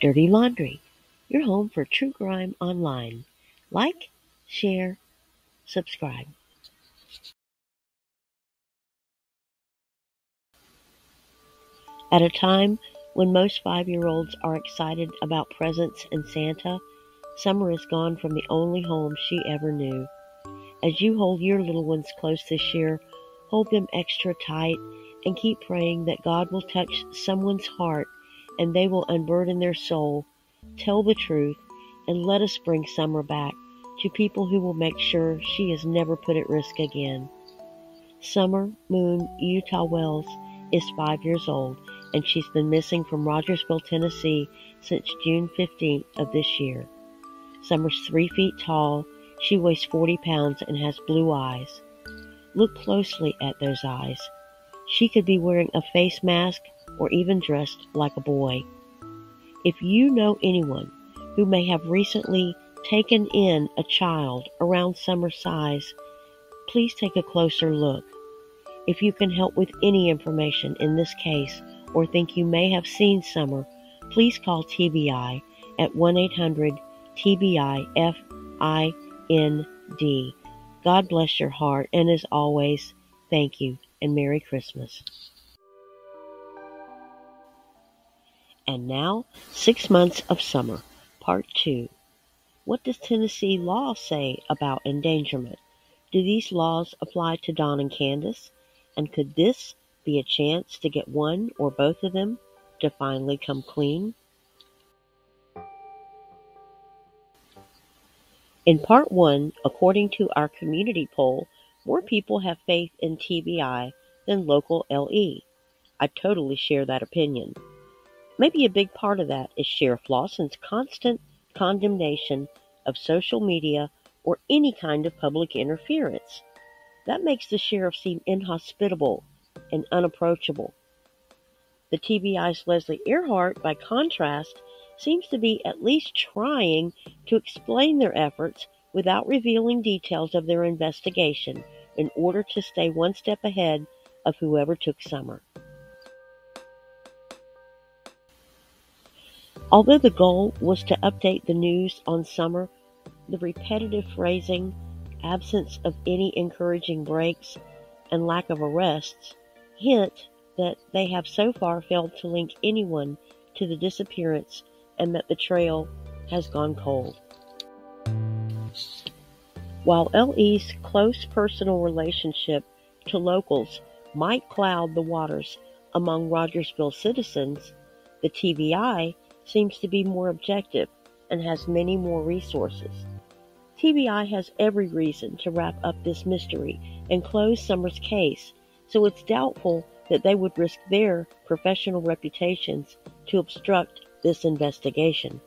Dirty Laundry, your home for true crime online. Like, share, subscribe. At a time when most 5-year-olds are excited about presents and Santa, Summer is gone from the only home she ever knew. As you hold your little ones close this year, hold them extra tight and keep praying that God will touch someone's heart and they will unburden their soul, tell the truth, and let us bring Summer back to people who will make sure she is never put at risk again. Summer Moon Utah Wells is 5 years old, and she's been missing from Rogersville, Tennessee since June 15th of this year. Summer's 3 feet tall, she weighs 40 pounds and has blue eyes. Look closely at those eyes. She could be wearing a face mask or even dressed like a boy. If you know anyone who may have recently taken in a child around Summer's size, please take a closer look. If you can help with any information in this case or think you may have seen Summer, please call TBI at 1-800-TBI-FIND. God bless your heart, and as always, thank you and Merry Christmas. And now, 6 Months of Summer, Part 2. What does Tennessee law say about endangerment? Do these laws apply to Don and Candace? And could this be a chance to get one or both of them to finally come clean? In Part 1, according to our community poll, more people have faith in TBI than local LE. I totally share that opinion. Maybe a big part of that is Sheriff Lawson's constant condemnation of social media or any kind of public interference. That makes the sheriff seem inhospitable and unapproachable. The TBI's Leslie Earhart, by contrast, seems to be at least trying to explain their efforts without revealing details of their investigation in order to stay one step ahead of whoever took Summer. Although the goal was to update the news on Summer, the repetitive phrasing, absence of any encouraging breaks, and lack of arrests hint that they have so far failed to link anyone to the disappearance and that the trail has gone cold. While LE's close personal relationship to locals might cloud the waters among Rogersville citizens, the TBI seems to be more objective and has many more resources. TBI has every reason to wrap up this mystery and close Summer's case, so it's doubtful that they would risk their professional reputations to obstruct this investigation.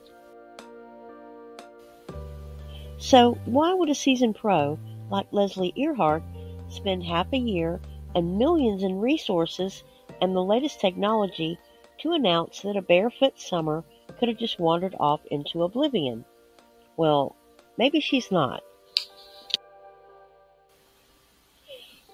So why would a seasoned pro like Leslie Earhart spend half a year and millions in resources and the latest technology to announce that a barefoot Summer could have just wandered off into oblivion? Well, maybe she's not.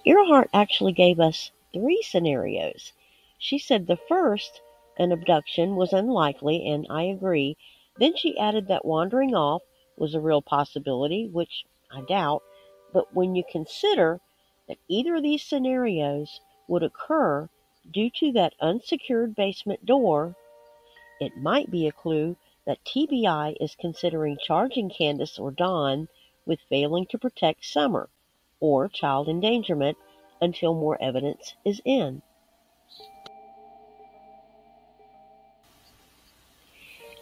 Earhart actually gave us 3 scenarios. She said the first, an abduction, was unlikely, and I agree. Then she added that wandering off was a real possibility, which I doubt. But when you consider that either of these scenarios would occur due to that unsecured basement door, it might be a clue that TBI is considering charging Candace or Don with failing to protect Summer, or child endangerment, until more evidence is in.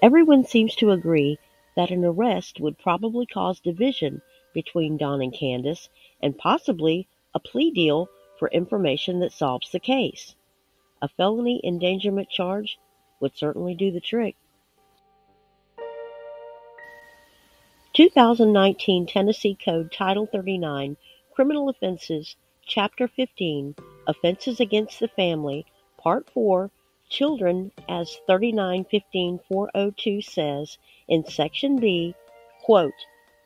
Everyone seems to agree that an arrest would probably cause division between Don and Candace, and possibly a plea deal for information that solves the case. A felony endangerment charge would certainly do the trick. 2019 Tennessee Code Title 39, Criminal Offenses, Chapter 15, Offenses Against the Family, Part 4, Children, as 39-15-402 says in Section B, quote,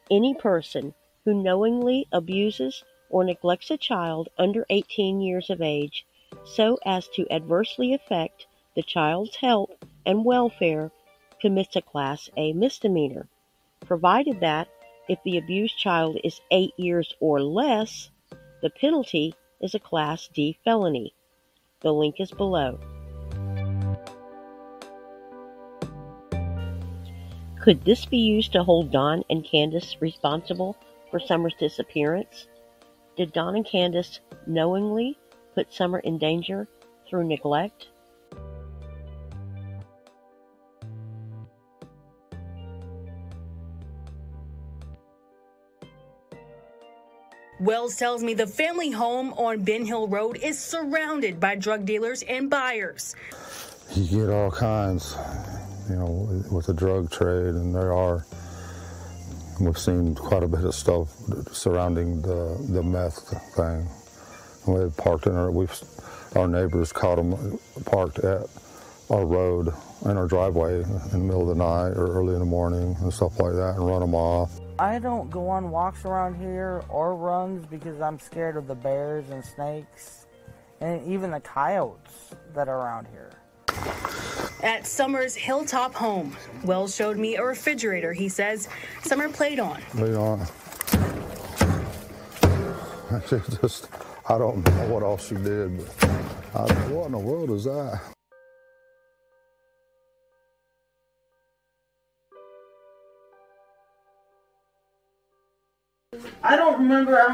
any person who knowingly abuses or neglects a child under 18 years of age so as to adversely affect the child's health and welfare commits a Class A misdemeanor, provided that if the abused child is 8 years or less, the penalty is a Class D felony. The link is below. Could this be used to hold Don and Candace responsible for Summer's disappearance? Did Don and Candace knowingly put Summer in danger through neglect? Wells tells me the family home on Ben Hill Road is surrounded by drug dealers and buyers. You get all kinds, with the drug trade, and we've seen quite a bit of stuff surrounding the meth thing. And we parked our neighbors caught them parked at our road in our driveway in the middle of the night or early in the morning and stuff like that, and run them off. I don't go on walks around here or runs because I'm scared of the bears and snakes and even the coyotes that are around here. At Summer's hilltop home, Wells showed me a refrigerator he says Summer played on. I don't know what else she did, but what in the world is that? I don't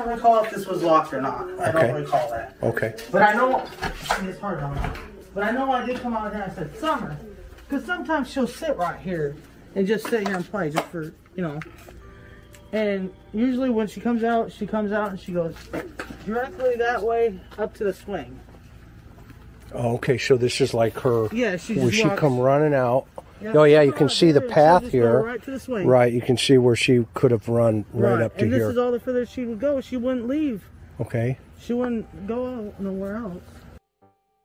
recall if this was locked or not. I don't recall that. Okay. But I know, it's hard on me. But I know I did come out here and I said, Summer, because sometimes she'll sit right here and just sit here and play just for, And usually when she comes out and she goes directly that way up to the swing. Oh, okay, so this is like her. Yeah, she come running out. Yeah. Oh yeah, you can see the path here. Right to the swing. Right, you can see where she could have run right up to here. And here. this is all the further she would go. She wouldn't leave. Okay. She wouldn't go out nowhere else.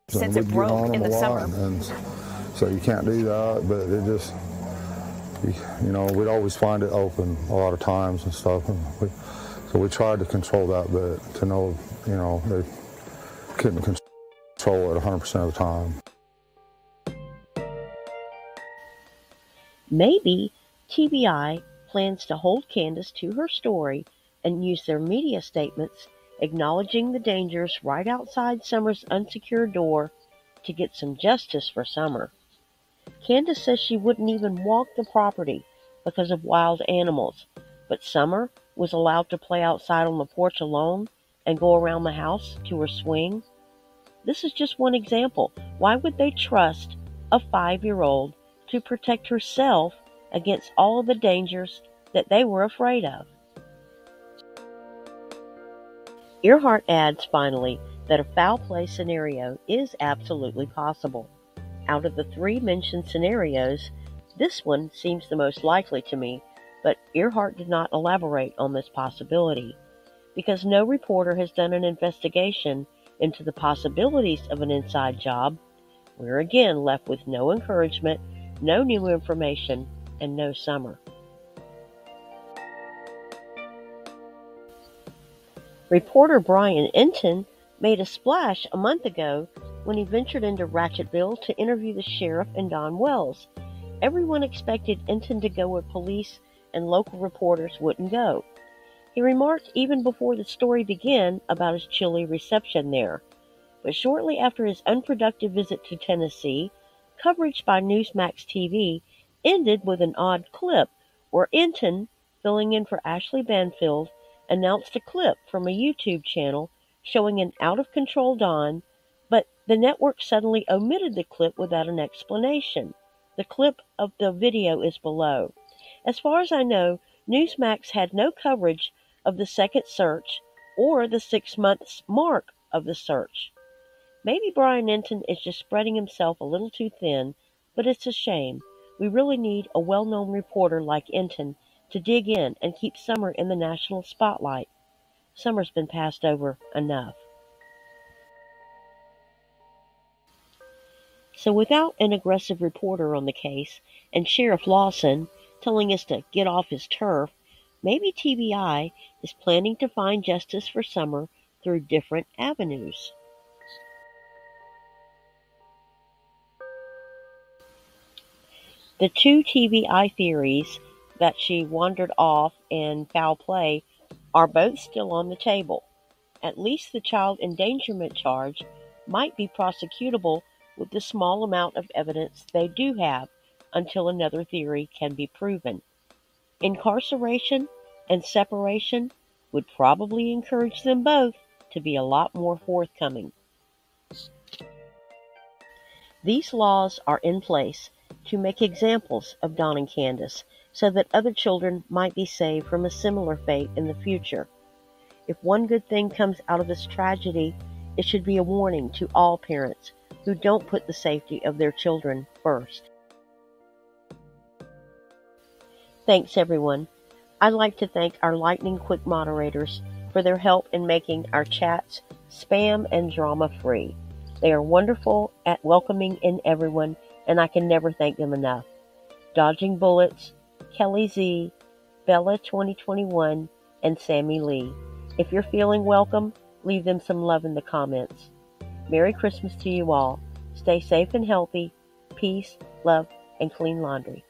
Since it broke in the summer. And so you can't do that, but it just, we'd always find it open a lot of times and stuff. And so we tried to control that, but to know, they couldn't control it 100% of the time. Maybe TBI plans to hold Candace to her story and use their media statements acknowledging the dangers right outside Summer's unsecured door to get some justice for Summer. Candace says she wouldn't even walk the property because of wild animals, but Summer was allowed to play outside on the porch alone and go around the house to her swing. This is just one example. Why would they trust a 5-year-old to protect herself against all of the dangers that they were afraid of? Earhart adds, finally, that a foul play scenario is absolutely possible. Out of the 3 mentioned scenarios, this one seems the most likely to me, but Earhart did not elaborate on this possibility. Because no reporter has done an investigation into the possibilities of an inside job, we're again left with no encouragement, no new information, and no Summer. Reporter Brian Enton made a splash a month ago when he ventured into Ratchetville to interview the sheriff and Don Wells. Everyone expected Enton to go where police and local reporters wouldn't go. He remarked even before the story began about his chilly reception there. But shortly after his unproductive visit to Tennessee, coverage by Newsmax TV ended with an odd clip where Enton, filling in for Ashley Banfield, announced a clip from a YouTube channel showing an out-of-control Don, but the network suddenly omitted the clip without an explanation. The clip of the video is below. As far as I know, Newsmax had no coverage of the second search or the 6 months mark of the search. Maybe Brian Enton is just spreading himself a little too thin, but it's a shame. We really need a well-known reporter like Enton to dig in and keep Summer in the national spotlight. Summer's been passed over enough. So without an aggressive reporter on the case and Sheriff Lawson telling us to get off his turf, maybe TBI is planning to find justice for Summer through different avenues. The two TBI theories that she wandered off in foul play are both still on the table. At least the child endangerment charge might be prosecutable with the small amount of evidence they do have until another theory can be proven. Incarceration and separation would probably encourage them both to be a lot more forthcoming. These laws are in place to make examples of Don and Candace so that other children might be saved from a similar fate in the future. If one good thing comes out of this tragedy, it should be a warning to all parents who don't put the safety of their children first. Thanks, everyone. I'd like to thank our lightning-quick moderators for their help in making our chats spam and drama-free. They are wonderful at welcoming in everyone, and I can never thank them enough. Dodging Bullets, Kelly Z, Bella 2021, and Sammy Lee. If you're feeling welcome, leave them some love in the comments. Merry Christmas to you all. Stay safe and healthy. Peace, love, and clean laundry.